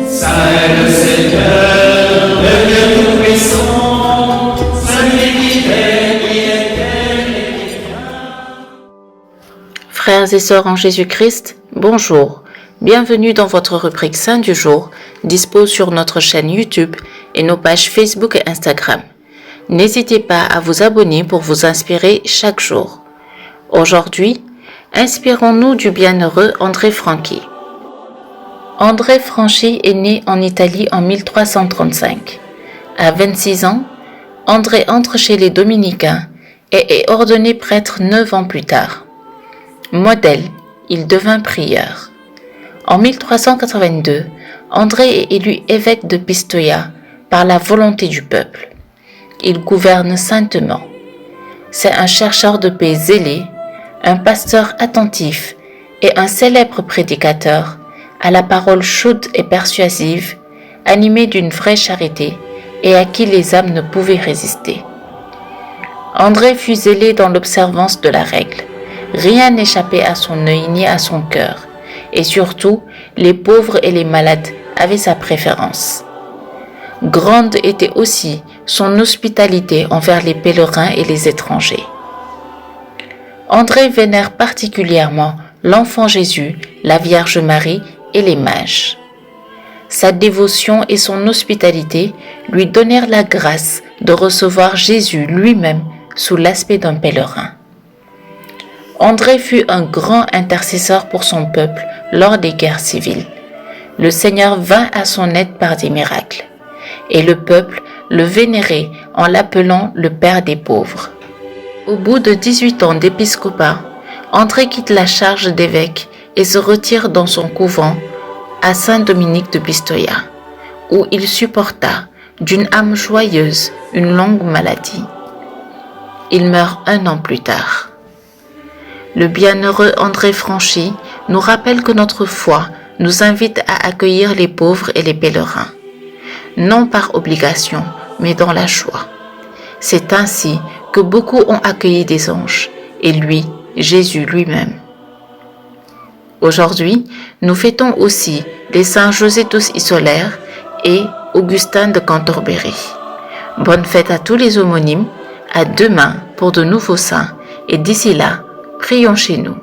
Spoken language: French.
Saint le Seigneur, le Dieu tout-puissant, celui qui est, qui était et qui vient. Frères et sœurs en Jésus-Christ, bonjour. Bienvenue dans votre rubrique Saint du jour, dispo sur notre chaîne YouTube et nos pages Facebook et Instagram. N'hésitez pas à vous abonner pour vous inspirer chaque jour. Aujourd'hui, inspirons-nous du bienheureux André Franchi. André Franchi est né en Italie en 1335. À 26 ans, André entre chez les dominicains et est ordonné prêtre 9 ans plus tard. Modèle, il devint prieur. En 1382, André est élu évêque de Pistoia par la volonté du peuple. Il gouverne saintement. C'est un chercheur de paix zélé, un pasteur attentif et un célèbre prédicateur à la parole chaude et persuasive, animé d'une vraie charité et à qui les âmes ne pouvaient résister. André fut zélé dans l'observance de la règle. Rien n'échappait à son œil ni à son cœur, et surtout, les pauvres et les malades avaient sa préférence. Grande était aussi son hospitalité envers les pèlerins et les étrangers. André vénère particulièrement l'enfant Jésus, la Vierge Marie et les mages. Sa dévotion et son hospitalité lui donnèrent la grâce de recevoir Jésus lui-même sous l'aspect d'un pèlerin. André fut un grand intercesseur pour son peuple lors des guerres civiles. Le Seigneur vint à son aide par des miracles, et le peuple le vénérait en l'appelant le Père des pauvres. Au bout de 18 ans d'épiscopat, André quitte la charge d'évêque et se retire dans son couvent à Saint-Dominique de Pistoia, où il supporta, d'une âme joyeuse, une longue maladie. Il meurt 1 an plus tard. Le bienheureux André Franchi nous rappelle que notre foi nous invite à accueillir les pauvres et les pèlerins, non par obligation, mais dans la joie. C'est ainsi que beaucoup ont accueilli des anges, et lui, Jésus lui-même. Aujourd'hui, nous fêtons aussi les saints Josétus Isolaire et Augustin de Cantorbéry. Bonne fête à tous les homonymes, à demain pour de nouveaux saints, et d'ici là, prions chez nous.